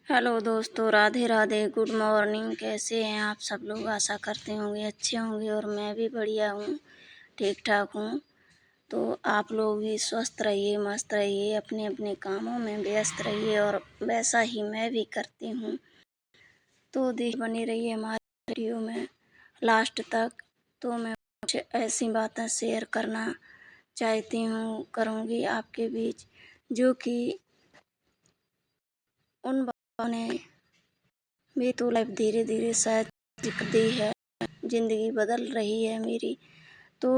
Hello दोस्तों, Radhe Radhe, good morning. कैसे हैं आप सब लोग? आशा करते होंगे अच्छे होंगे और मैं भी बढ़िया हूँ, ठीक ठाक हूँ। तो आप लोग भी स्वस्थ रहिए, मस्त रहिए, अपने अपने कामों में व्यस्त रहिए और वैसा ही मैं भी करती हूँ। तो बने रहिए हमारे वीडियो में लास्ट तक। तो मैं कुछ ऐसी बातें शेयर करना चाहती हूँ, करूँगी आपके बीच, जो कि उन बातों ने भी तो लाइफ धीरे धीरे शायद सीख दी है, ज़िंदगी बदल रही है मेरी। तो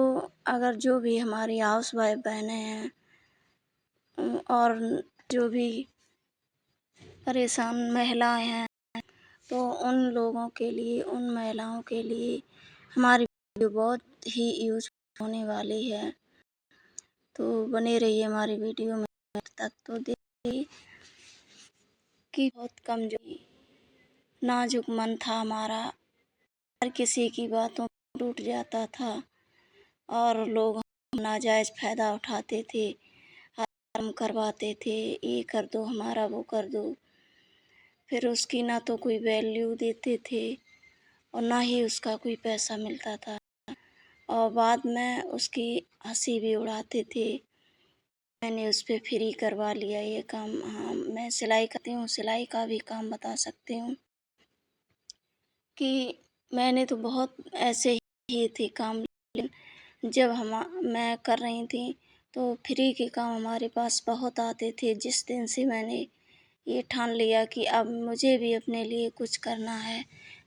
अगर जो भी हमारी हाउस वाइफ बहनें हैं और जो भी परेशान महिलाएं हैं, तो उन लोगों के लिए, उन महिलाओं के लिए हमारी वीडियो बहुत ही यूज़फुल होने वाली है। तो बने रहिए हमारी वीडियो में तक। तो देखिए कि बहुत कमजोर नाजुक मन था हमारा, हर किसी की बातों पर टूट जाता था और लोग नाजायज़ फ़ायदा उठाते थे, काम करवाते थे, ये कर दो हमारा, वो कर दो। फिर उसकी ना तो कोई वैल्यू देते थे और ना ही उसका कोई पैसा मिलता था और बाद में उसकी हंसी भी उड़ाते थे। मैंने उस पर फ्री करवा लिया ये काम। हाँ, मैं सिलाई करती हूँ, सिलाई का भी काम बता सकती हूँ कि मैंने तो बहुत ऐसे ही थे काम, लेकिन जब मैं कर रही थी तो फ्री के काम हमारे पास बहुत आते थे। जिस दिन से मैंने ये ठान लिया कि अब मुझे भी अपने लिए कुछ करना है,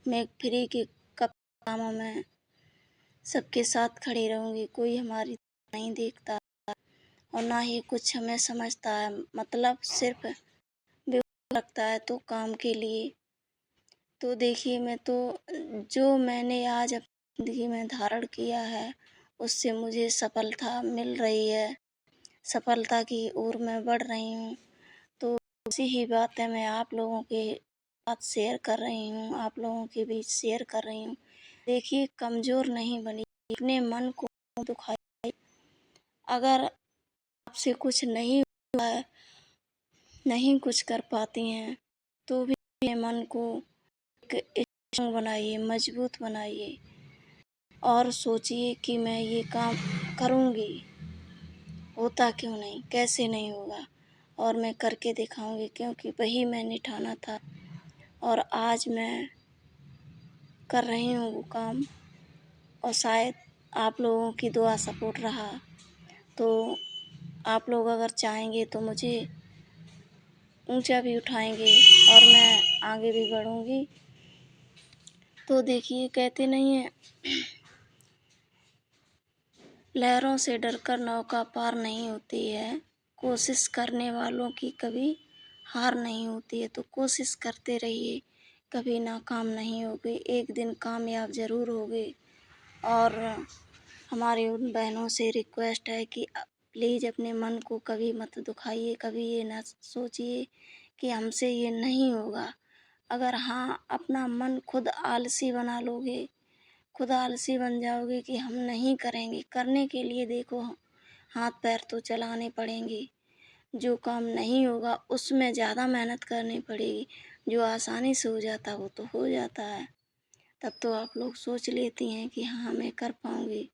मैं फ्री के कामों में सबके साथ खड़ी रहूँगी। कोई हमारी नहीं देखता और ना ही कुछ हमें समझता है, मतलब सिर्फ लगता है तो काम के लिए। तो देखिए, मैं तो जो मैंने आज अपनी ज़िंदगी में धारण किया है, उससे मुझे सफलता मिल रही है, सफलता की ओर मैं बढ़ रही हूँ। तो उसी ही बातें मैं आप लोगों के साथ शेयर कर रही हूँ, आप लोगों के बीच शेयर कर रही हूँ। देखिए, कमज़ोर नहीं बनी, अपने मन को दुखाई। अगर आपसे कुछ नहीं हुआ है, नहीं कुछ कर पाती हैं, तो भी अपने मन को एक स्ट्रॉन्ग बनाइए, मजबूत बनाइए और सोचिए कि मैं ये काम करूँगी, होता क्यों नहीं, कैसे नहीं होगा, और मैं करके दिखाऊँगी, क्योंकि वही मैंने ठाना था और आज मैं कर रही हूँ वो काम। और शायद आप लोगों की दुआ सपोर्ट रहा तो आप लोग अगर चाहेंगे तो मुझे ऊंचा भी उठाएंगे और मैं आगे भी बढ़ूँगी। तो देखिए, कहते नहीं है, लहरों से डरकर नौका पार नहीं होती है, कोशिश करने वालों की कभी हार नहीं होती है। तो कोशिश करते रहिए, कभी नाकाम नहीं होगे, एक दिन कामयाब ज़रूर होगे। और हमारी उन बहनों से रिक्वेस्ट है कि प्लीज़ अपने मन को कभी मत दुखाइए, कभी ये ना सोचिए कि हमसे ये नहीं होगा। अगर हाँ, अपना मन खुद आलसी बना लोगे, खुद आलसी बन जाओगे कि हम नहीं करेंगे, करने के लिए देखो हाथ पैर तो चलाने पड़ेंगे। जो काम नहीं होगा उसमें ज़्यादा मेहनत करनी पड़ेगी, जो आसानी से हो जाता वो तो हो जाता है। तब तो आप लोग सोच लेती हैं कि हाँ, मैं कर पाऊँगी।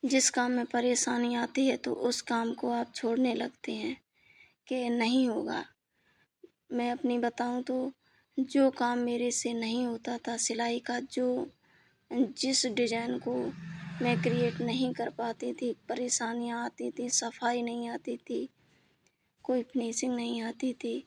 जिस काम में परेशानी आती है तो उस काम को आप छोड़ने लगते हैं कि नहीं होगा। मैं अपनी बताऊँ तो जो काम मेरे से नहीं होता था सिलाई का, जिस डिज़ाइन को मैं क्रिएट नहीं कर पाती थी, परेशानियाँ आती थी, सफाई नहीं आती थी, कोई फिनिशिंग नहीं आती थी,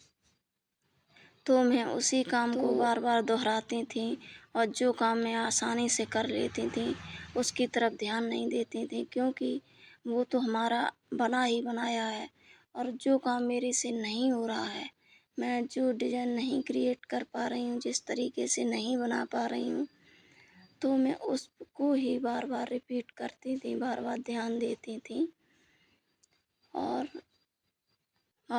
तो मैं उसी काम को बार बार दोहराती थी और जो काम मैं आसानी से कर लेती थी उसकी तरफ ध्यान नहीं देती थी, क्योंकि वो तो हमारा बना ही बनाया है। और जो काम मेरे से नहीं हो रहा है, मैं जो डिज़ाइन नहीं क्रिएट कर पा रही हूँ, जिस तरीके से नहीं बना पा रही हूँ, तो मैं उसको ही बार बार रिपीट करती थी, बार बार ध्यान देती थी और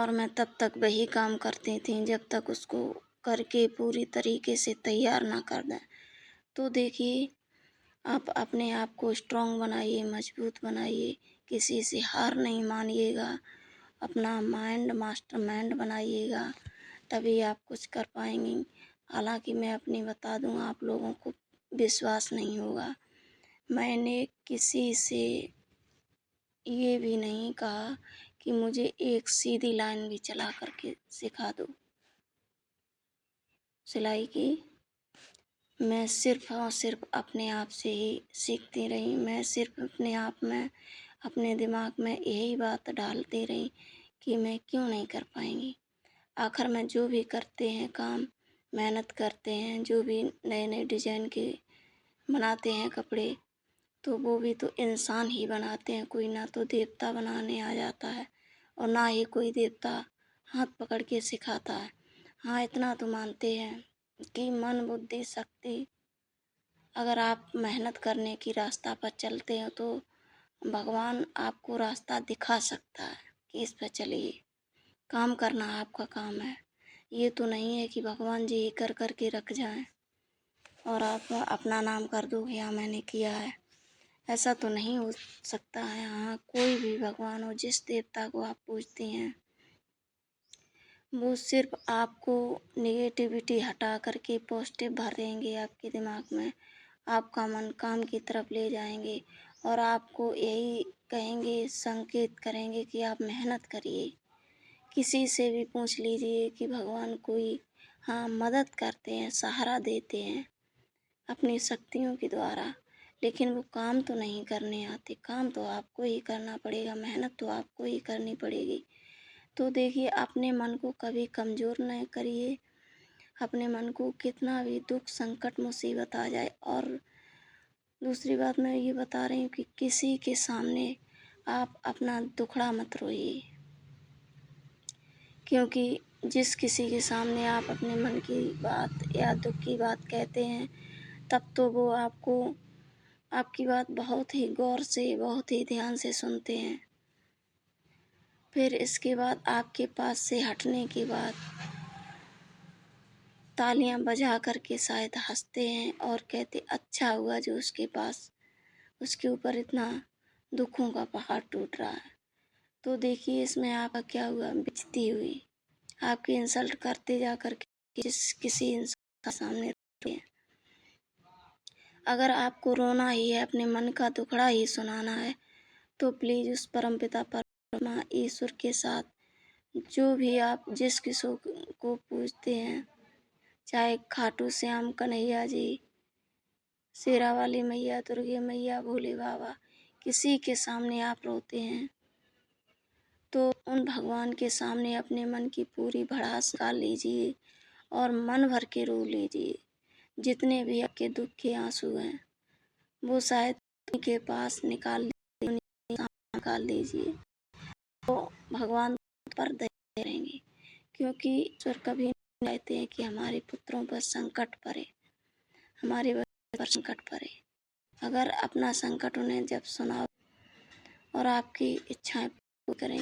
मैं तब तक वही काम करती थी जब तक उसको करके पूरी तरीके से तैयार ना कर दें। तो देखिए, आप अपने आप को स्ट्रॉन्ग बनाइए, मजबूत बनाइए, किसी से हार नहीं मानिएगा, अपना माइंड मास्टर माइंड बनाइएगा, तभी आप कुछ कर पाएँगी। हालाँकि मैं अपनी बता दूँ, आप लोगों को विश्वास नहीं होगा। मैंने किसी से ये भी नहीं कहा कि मुझे एक सीधी लाइन भी चला कर के सिखा दो सिलाई की। मैं सिर्फ़ और सिर्फ़ अपने आप से ही सीखती रही। मैं सिर्फ़ अपने आप में, अपने दिमाग में यही बात डालती रही कि मैं क्यों नहीं कर पाएँगी। आखिर में जो भी करते हैं काम, मेहनत करते हैं, जो भी नए-नए डिज़ाइन के बनाते हैं कपड़े, तो वो भी तो इंसान ही बनाते हैं। कोई ना तो देवता बनाने आ जाता है और ना ही कोई देवता हाथ पकड़ के सिखाता है। हाँ, इतना तो मानते हैं कि मन, बुद्धि, शक्ति, अगर आप मेहनत करने की रास्ता पर चलते हो तो भगवान आपको रास्ता दिखा सकता है कि इस पर चलिए। काम करना आपका काम है। ये तो नहीं है कि भगवान जी ही कर के रख जाएं और आप अपना नाम कर दो कि हाँ मैंने किया है। ऐसा तो नहीं हो सकता है। हाँ, कोई भी भगवान हो, जिस देवता को आप पूजती हैं, वो सिर्फ आपको नेगेटिविटी हटा करके पॉजिटिव भर देंगे आपके दिमाग में। आपका मन काम की तरफ ले जाएंगे और आपको यही कहेंगे, संकेत करेंगे कि आप मेहनत करिए। किसी से भी पूछ लीजिए कि भगवान कोई, हाँ, मदद करते हैं, सहारा देते हैं अपनी शक्तियों के द्वारा, लेकिन वो काम तो नहीं करने आते। काम तो आपको ही करना पड़ेगा, मेहनत तो आपको ही करनी पड़ेगी। तो देखिए, अपने मन को कभी कमज़ोर न करिए। अपने मन को कितना भी दुख, संकट, मुसीबत आ जाए, और दूसरी बात मैं ये बता रही हूँ कि किसी के सामने आप अपना दुखड़ा मत रोइए, क्योंकि जिस किसी के सामने आप अपने मन की बात या दुख की बात कहते हैं, तब तो वो आपको, आपकी बात बहुत ही गौर से, बहुत ही ध्यान से सुनते हैं। फिर इसके बाद आपके पास से हटने के बाद तालियां बजा कर के शायद हंसते हैं और कहते अच्छा हुआ जो उसके पास, उसके ऊपर इतना दुखों का पहाड़ टूट रहा है। तो देखिए, इसमें आपका क्या हुआ, बेइज्जती हुई। आपकी इंसल्ट करते जा कर के जिस किसी इंसान के सामने रोते हैं। अगर आपको रोना ही है, अपने मन का दुखड़ा ही सुनाना है, तो प्लीज़ उस परमपिता परमात्मा ईश्वर के साथ, जो भी आप जिस किसी को पूजते हैं, चाहे खाटू श्याम, कन्हैया जी, शेरा वाली मैया, दुर्गे मैया, भोले बाबा, किसी के सामने आप रोते हैं, तो उन भगवान के सामने अपने मन की पूरी भड़ास निकाल लीजिए और मन भर के रो लीजिए। जितने भी आपके दुख के आंसू हैं, वो शायद उनके पास निकाल दीजिए, तो भगवान पर दया करेंगे। क्योंकि ईश्वर कभी नहीं चाहते हैं कि हमारे पुत्रों पर संकट पड़े, हमारे बच्चों पर संकट पड़े। अगर अपना संकट उन्हें जब सुनाओ और आपकी इच्छाएं पूरी करेंगे,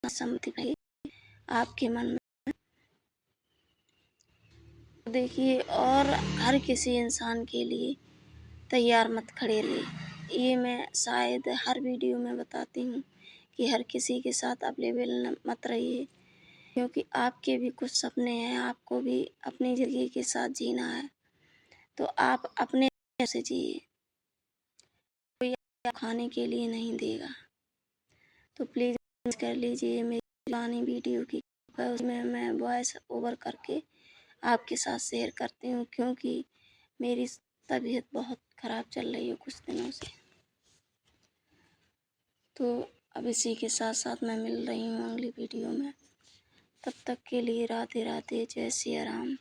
सम्मति रहेगी आपके मन में, देखिए। और हर किसी इंसान के लिए तैयार मत खड़े रहिए। ये मैं शायद हर वीडियो में बताती हूँ कि हर किसी के साथ अवेलेबल मत रहिए, क्योंकि आपके भी कुछ सपने हैं, आपको भी अपनी ज़िंदगी के साथ जीना है। तो आप अपने से जिए, कोई आपको खाने के लिए नहीं देगा। तो प्लीज़ कर लीजिए मेरी पुरानी वीडियो की, उसमें मैं वॉइस ओवर करके आपके साथ शेयर करती हूँ, क्योंकि मेरी तबीयत बहुत ख़राब चल रही है कुछ दिनों से। तो अब इसी के साथ साथ मैं मिल रही हूँ अगली वीडियो में। तब तक के लिए राधे राधे, जय सिया राम।